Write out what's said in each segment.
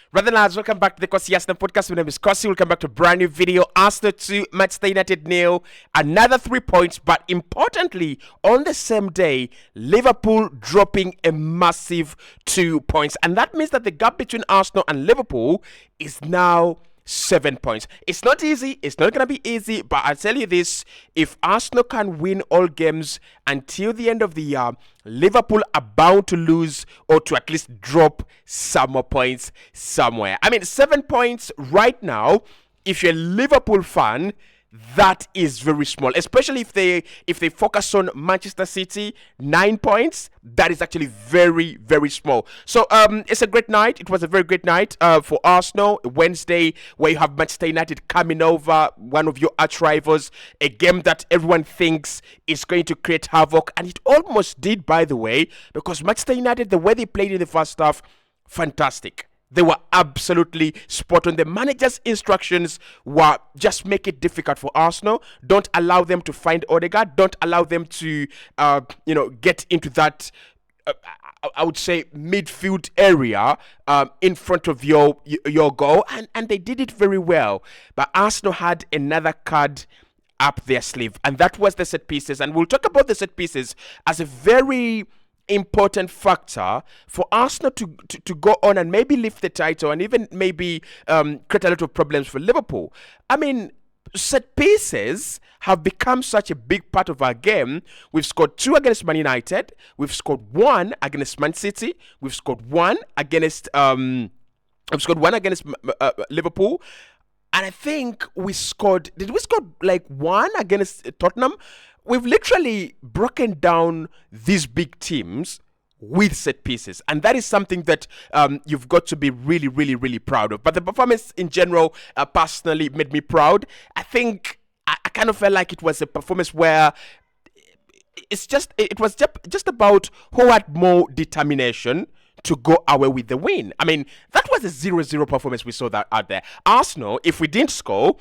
Brother lads, welcome back to the Kosi Arsenal podcast. My name is Kosi. Welcome back to a brand new video. Arsenal 2, Manchester United nil. Another 3 points, but importantly, on the same day, Liverpool dropping a massive 2 points. And that means that the gap between Arsenal and Liverpool is now 7 points. It's not easy. It's not going to be easy. But I'll tell you this. If Arsenal can win all games until the end of the year, Liverpool are bound to lose or to at least drop some more points somewhere. I mean, 7 points right now, if you're a Liverpool fan, that is very small, especially if they focus on Manchester City. 9 points, that is actually very, very small. So it's a great night. It was a very great night for Arsenal. Wednesday, where you have Manchester United coming over, one of your arch rivals, a game that everyone thinks is going to create havoc, and it almost did, by the way, because Manchester United, the way they played in the first half, fantastic. They were absolutely spot on. The manager's instructions were just make it difficult for Arsenal. Don't allow them to find Odegaard. Don't allow them to, get into that, I would say, midfield area in front of your goal. And they did it very well. But Arsenal had another card up their sleeve. And that was the set pieces. And we'll talk about the set pieces as a very important factor for Arsenal to go on and maybe lift the title and even maybe create a lot of problems for Liverpool. I mean, set pieces have become such a big part of our game. We've scored 2 against Man United. We've scored 1 against Man City. We've scored 1 against Liverpool. And I think did we score like 1 against Tottenham? We've literally broken down these big teams with set pieces. And that is something that you've got to be really, really, really proud of. But the performance in general, personally, made me proud. I think I kind of felt like it was a performance where it was just about who had more determination to go away with the win. I mean, that was a 0-0 performance we saw that out there. Arsenal, if we didn't score,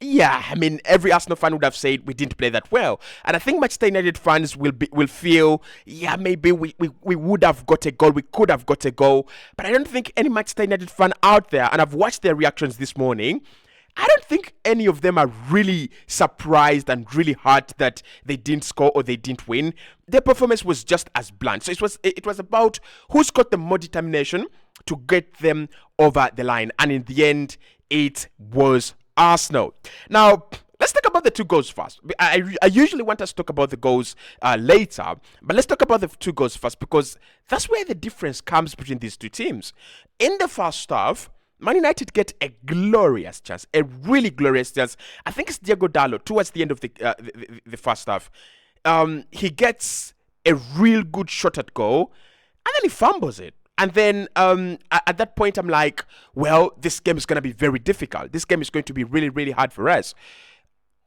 yeah, I mean, every Arsenal fan would have said we didn't play that well. And I think Manchester United fans will feel, yeah, maybe we would have got a goal, we could have got a goal. But I don't think any Manchester United fan out there, and I've watched their reactions this morning, I don't think any of them are really surprised and really hurt that they didn't score or they didn't win. Their performance was just as blunt. So it was about who's got the more determination to get them over the line. And in the end, it was Arsenal. Now, let's talk about the 2 goals first. I usually want us to talk about the goals later, but let's talk about the 2 goals first because that's where the difference comes between these 2 teams. In the first half, Man United get a glorious chance, a really glorious chance. I think it's Diego Dalot towards the end of the first half. He gets a real good shot at goal, and then he fumbles it. And then at that point, I'm like, well, this game is going to be very difficult. This game is going to be really, really hard for us.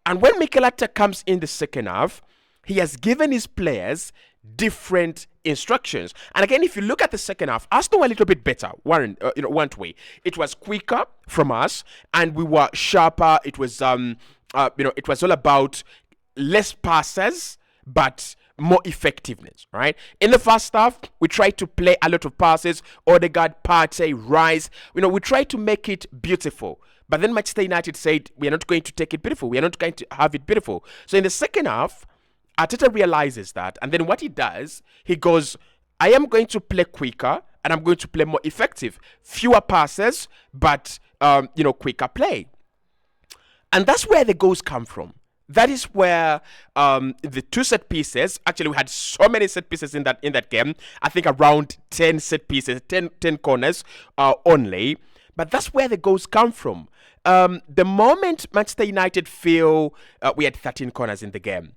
And when ManUtd comes in the second half, he has given his players different instructions. And again, if you look at the second half, Arsenal were a little bit better, weren't we? It was quicker from us, and we were sharper. It was, it was all about less passes, but more effectiveness, right? In the first half, we tried to play a lot of passes, Odegaard, Partey, Rice. We tried to make it beautiful. But then Manchester United said, we are not going to take it beautiful. We are not going to have it beautiful. So in the second half, Arteta realizes that. And then what he does, he goes, I am going to play quicker and I'm going to play more effective. Fewer passes, but, quicker play. And that's where the goals come from. That is where the 2 set pieces, actually we had so many set pieces in that game. I think around 10 set pieces, 10 corners only. But that's where the goals come from. The moment Manchester United feel, we had 13 corners in the game.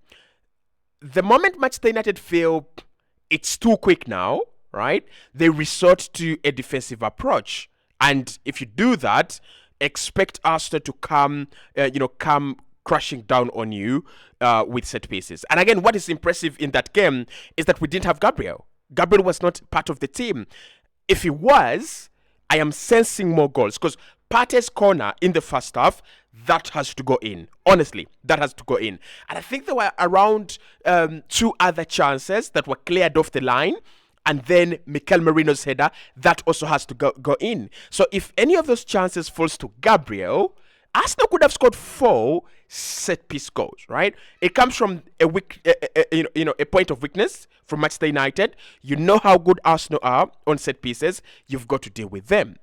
The moment Manchester United feel it's too quick now, right? They resort to a defensive approach. And if you do that, expect Arsenal to come crashing down on you with set pieces. And again, what is impressive in that game is that we didn't have Gabriel. Gabriel was not part of the team. If he was, I am sensing more goals because Partey's corner in the first half, that has to go in. Honestly, that has to go in. And I think there were around 2 other chances that were cleared off the line. and then Mikel Merino's header, that also has to go in. So if any of those chances falls to Gabriel, Arsenal could have scored 4 set-piece goals, right? It comes from a point of weakness from Manchester United. You know how good Arsenal are on set pieces. You've got to deal with them.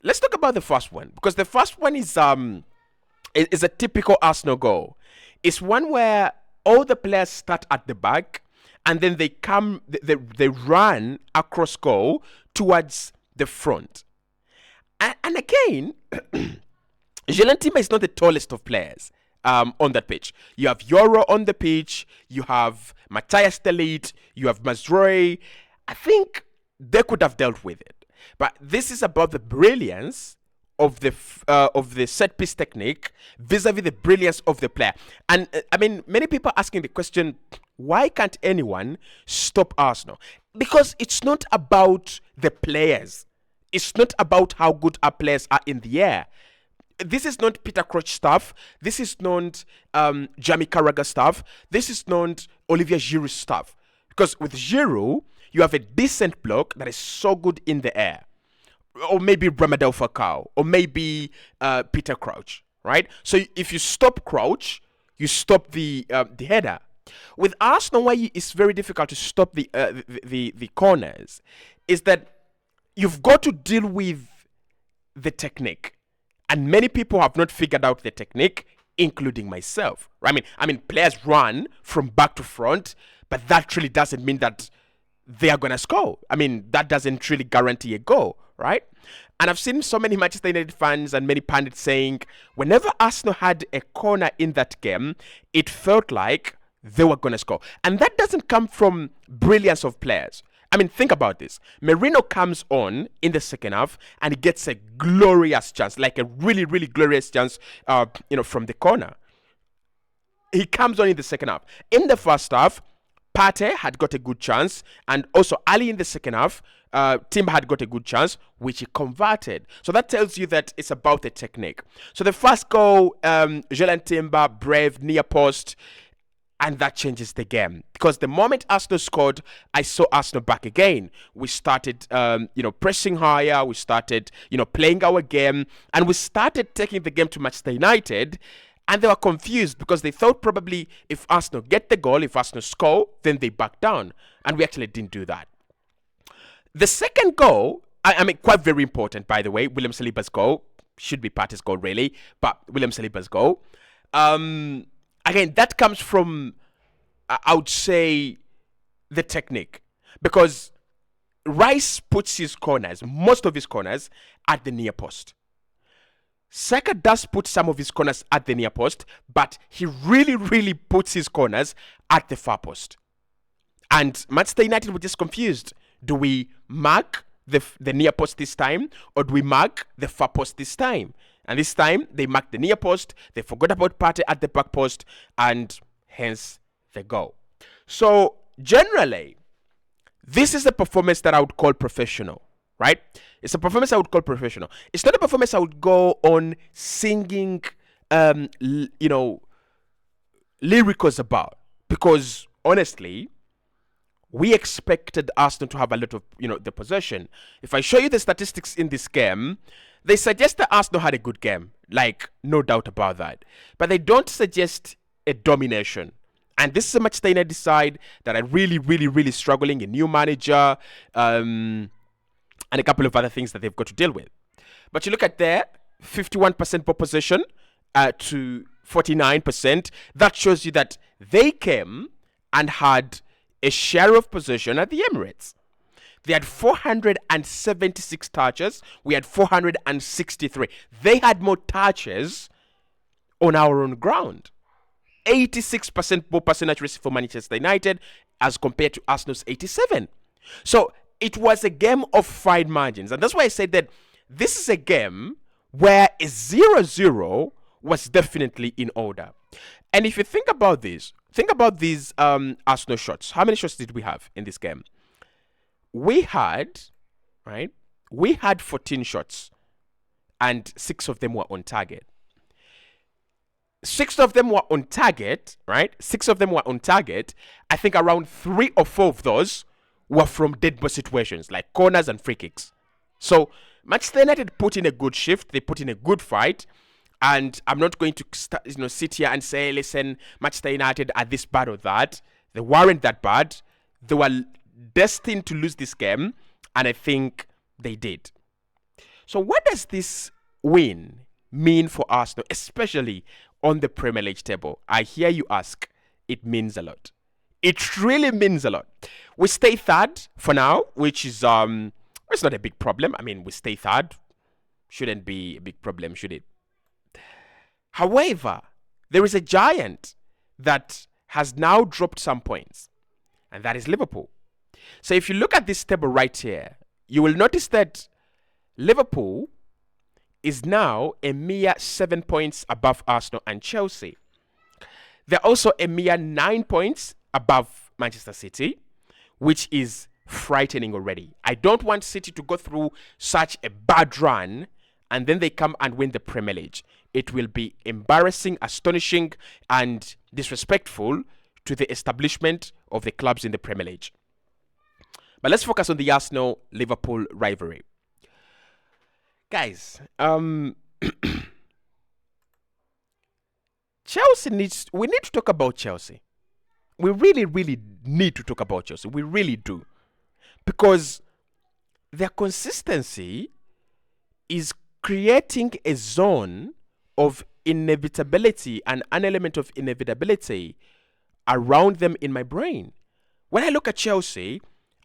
Let's talk about the first one, because the first one is a typical Arsenal goal. It's one where all the players start at the back, and then they run across goal towards the front. And again, Julian Timber is not the tallest of players on that pitch. You have Yoro on the pitch, you have Matthias de Ligt, you have Mazraoui. I think they could have dealt with it. But this is about the brilliance of the set piece technique vis-a-vis the brilliance of the player. And I mean, many people are asking the question, why can't anyone stop Arsenal? Because it's not about the players. It's not about how good our players are in the air. This is not Peter Crouch stuff. This is not Jamie Carragher stuff. This is not Olivier Giroud stuff. Because with Giroud, you have a decent bloke that is so good in the air. Or maybe Ramadel Falcao. Or maybe Peter Crouch. Right? So if you stop Crouch, you stop the header. With Arsenal, why it's very difficult to stop the corners is that you've got to deal with the technique. And many people have not figured out the technique, including myself. I mean, players run from back to front, but that really doesn't mean that they are going to score. I mean, that doesn't really guarantee a goal, right? And I've seen so many Manchester United fans and many pundits saying, whenever Arsenal had a corner in that game, it felt like they were going to score. And that doesn't come from brilliance of players. I mean, think about this. Merino comes on in the second half and he gets a glorious chance, like a really, really glorious chance, from the corner. He comes on in the second half. In the first half, Partey had got a good chance, and also early in the second half, Timber had got a good chance, which he converted. So that tells you that it's about the technique. So the first goal, Julian Timber, brave, near post, and that changes the game. Because the moment Arsenal scored, I saw Arsenal back again. We started, pressing higher. We started, playing our game. And we started taking the game to Manchester United. And they were confused because they thought probably if Arsenal get the goal, if Arsenal score, then they back down. And we actually didn't do that. The second goal, I mean, quite very important, by the way. William Saliba's goal. Should be Partey's goal, really. But William Saliba's goal. Again, that comes from, I would say, the technique. Because Rice puts his corners, most of his corners, at the near post. Saka does put some of his corners at the near post, but he really, really puts his corners at the far post. And Manchester United were just confused. Do we mark the near post this time, or do we mark the far post this time? And this time, they marked the near post, they forgot about Partey at the back post, and hence the goal. So, generally, this is a performance that I would call professional, right? It's a performance I would call professional. It's not a performance I would go on singing, lyricals about. Because, honestly, we expected Arsenal to have a lot of, the possession. If I show you the statistics in this game, they suggest that Arsenal had a good game. Like, no doubt about that. But they don't suggest a domination. And this is a Manchester United side that are really, really, really struggling. A new manager, and a couple of other things that they've got to deal with. But you look at there, 51% ball possession to 49%. That shows you that they came and had a share of possession at the Emirates. They had 476 touches. We had 463. They had more touches on our own ground. 86% ball percentage received for Manchester United as compared to Arsenal's 87. So it was a game of fine margins. And that's why I said that this is a game where a 0-0 was definitely in order. And if you think about this, think about these Arsenal shots. How many shots did we have in this game? We had 14 shots, and 6 of them were on target. 6 of them were on target, right? 6 of them were on target. I think around 3 or 4 of those were from dead ball situations like corners and free kicks. So Manchester United put in a good shift. They put in a good fight. And I'm not going to sit here and say, listen, Manchester United are this bad or that. They weren't that bad. They were destined to lose this game. And I think they did. So what does this win mean for Arsenal, especially on the Premier League table? I hear you ask. It means a lot. It really means a lot. We stay third for now, which is it's not a big problem. I mean, we stay third. Shouldn't be a big problem, should it? However, there is a giant that has now dropped some points, and that is Liverpool. So if you look at this table right here, you will notice that Liverpool is now a mere 7 points above Arsenal and Chelsea. They're also a mere 9 points above Manchester City, which is frightening already. I don't want City to go through such a bad run and then they come and win the Premier League. It will be embarrassing, astonishing, and disrespectful to the establishment of the clubs in the Premier League. But let's focus on the Arsenal-Liverpool rivalry. Guys, Chelsea we need to talk about Chelsea. We really, really need to talk about Chelsea. We really do. Because their consistency is creating a zone of inevitability and an element of inevitability around them in my brain. When I look at Chelsea,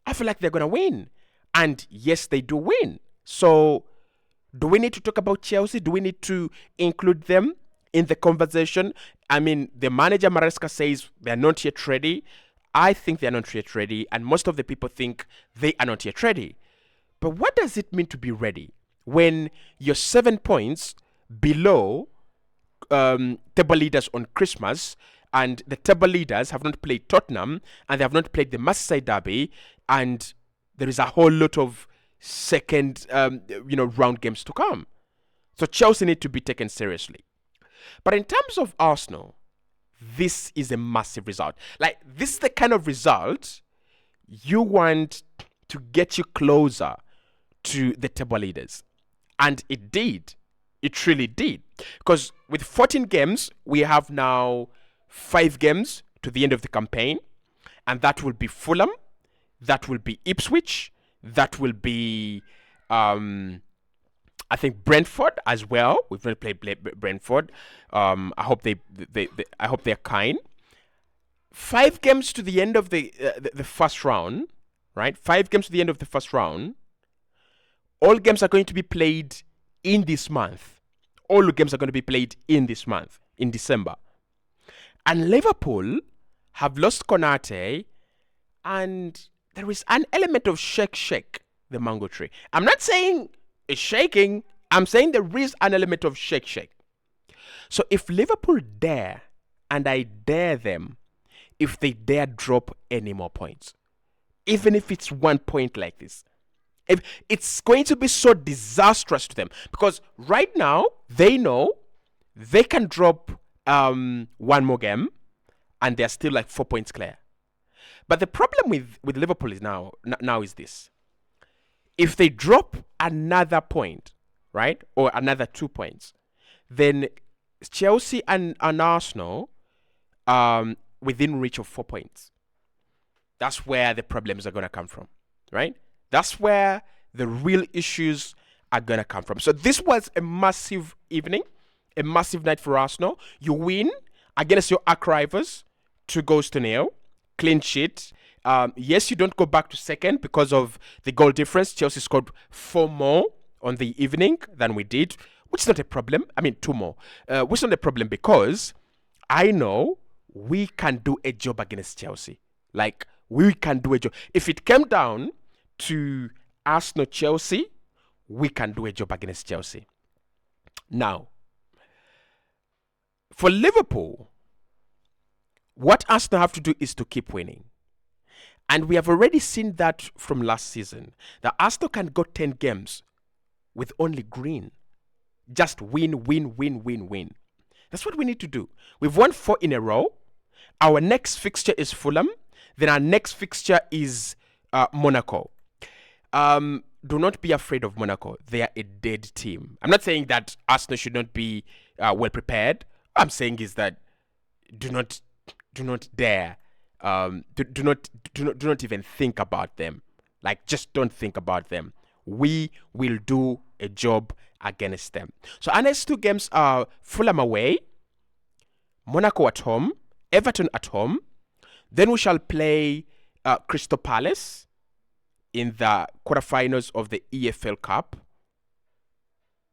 I feel like they're going to win. And yes, they do win. So do we need to talk about Chelsea? Do we need to include them in the conversation? I mean, the manager Maresca says they're not yet ready. I think they're not yet ready. And most of the people think they are not yet ready. But what does it mean to be ready when you're 7 points below table leaders on Christmas, and the table leaders have not played Tottenham, and they have not played the Merseyside derby, and there is a whole lot of second round games to come. So Chelsea need to be taken seriously. But in terms of Arsenal, this is a massive result. Like, this is the kind of result you want to get you closer to the table leaders. And it did. It really did. Because with 14 games, we have now 5 games to the end of the campaign. And that will be Fulham. That will be Ipswich. That will be, I think, Brentford as well. We've not played Brentford. I hope I hope they're kind. 5 games to the end of the first round, right? 5 games to the end of the first round. All games are going to be played in this month. All the games are going to be played in this month, in December. And Liverpool have lost Konate, and there is an element of shake the mango tree. I'm not saying it's shaking. I'm saying there is an element of shake. So if Liverpool dare, and I dare them, if they dare drop any more points, even if it's 1 point like this, if it's going to be so disastrous to them, because right now they know they can drop one more game and they're still like 4 points clear. But the problem with Liverpool is now is this: if they drop another point, right, or another 2 points, then Chelsea and Arsenal within reach of 4 points. That's where the problems are going to come from, right? That's where the real issues are going to come from. So this was a massive evening, a massive night for Arsenal. You win against your arch rivals, 2-0, clean sheet. Yes, you don't go back to second because of the goal difference. Chelsea scored 4 more on the evening than we did, which is not a problem. I mean, 2 more, which is not a problem because I know we can do a job against Chelsea. Like, we can do a job. If it came down to Arsenal-Chelsea, we can do a job against Chelsea. Now, for Liverpool, what Arsenal have to do is to keep winning. And we have already seen that from last season, that Arsenal can go 10 games with only green. Just win. That's what we need to do. We've won 4 in a row. Our next fixture is Fulham. Then our next fixture is Monaco. Do not be afraid of Monaco. They are a dead team. I'm not saying that Arsenal should not be well prepared. What I'm saying is that do not dare do not even think about them. Like, just don't think about them. We will do a job against them. So our next two games are Fulham away, Monaco at home, Everton at home. Then we shall play Crystal Palace in the quarterfinals of the EFL Cup.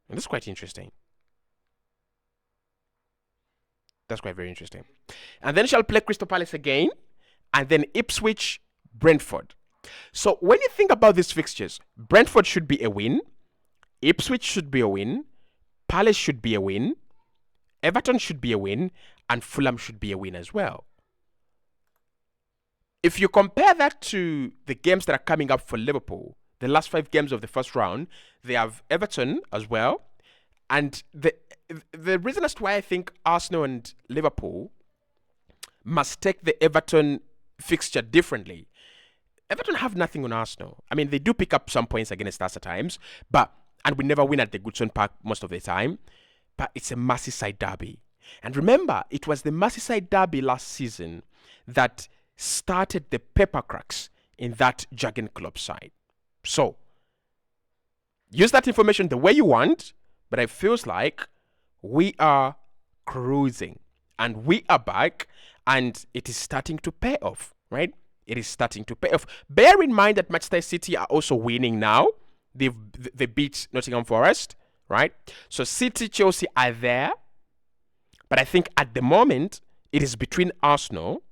And that's quite interesting. That's quite very interesting. And then shall play Crystal Palace again, and then Ipswich, Brentford. So when you think about these fixtures, Brentford should be a win, Ipswich should be a win, Palace should be a win, Everton should be a win, and Fulham should be a win as well. If you compare that to the games that are coming up for Liverpool, the last 5 games of the first round, they have Everton as well. And the reason as to why I think Arsenal and Liverpool must take the Everton fixture differently. Everton have nothing on Arsenal. I mean, they do pick up some points against us at times, and we never win at the Goodson Park most of the time. But it's a Merseyside derby. And remember, it was the Merseyside derby last season that started the paper cracks in that Jurgen Klopp side. So, use that information the way you want, but it feels like we are cruising and we are back and it is starting to pay off, right? It is starting to pay off. Bear in mind that Manchester City are also winning now. They beat Nottingham Forest, right? So City, Chelsea are there. But I think at the moment, it is between Arsenal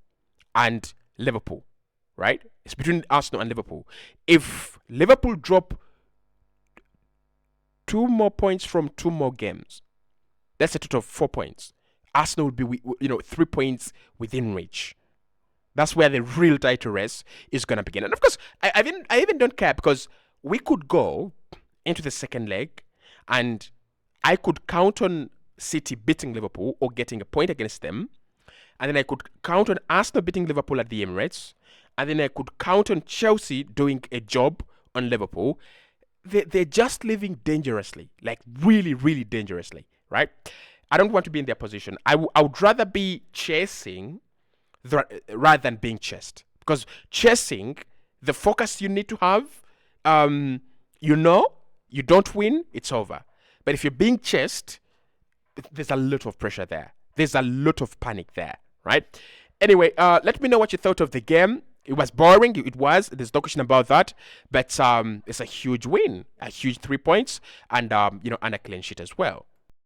and Liverpool, right? It's between Arsenal and Liverpool. If Liverpool drop 2 more points from 2 more games, that's a total of 4 points. Arsenal will be, 3 points within reach. That's where the real title race is going to begin. And of course, I even don't care, because we could go into the second leg and I could count on City beating Liverpool or getting a point against them. And then I could count on Arsenal beating Liverpool at the Emirates. And then I could count on Chelsea doing a job on Liverpool. They're just living dangerously, like really, really dangerously, right? I don't want to be in their position. I would rather be chasing rather than being chased. Because chasing, the focus you need to have, you don't win, it's over. But if you're being chased, there's a lot of pressure there. There's a lot of panic there, right? Anyway, let me know what you thought of the game. It was boring. It was. There's no question about that. But it's a huge win, a huge 3 points, and and a clean sheet as well.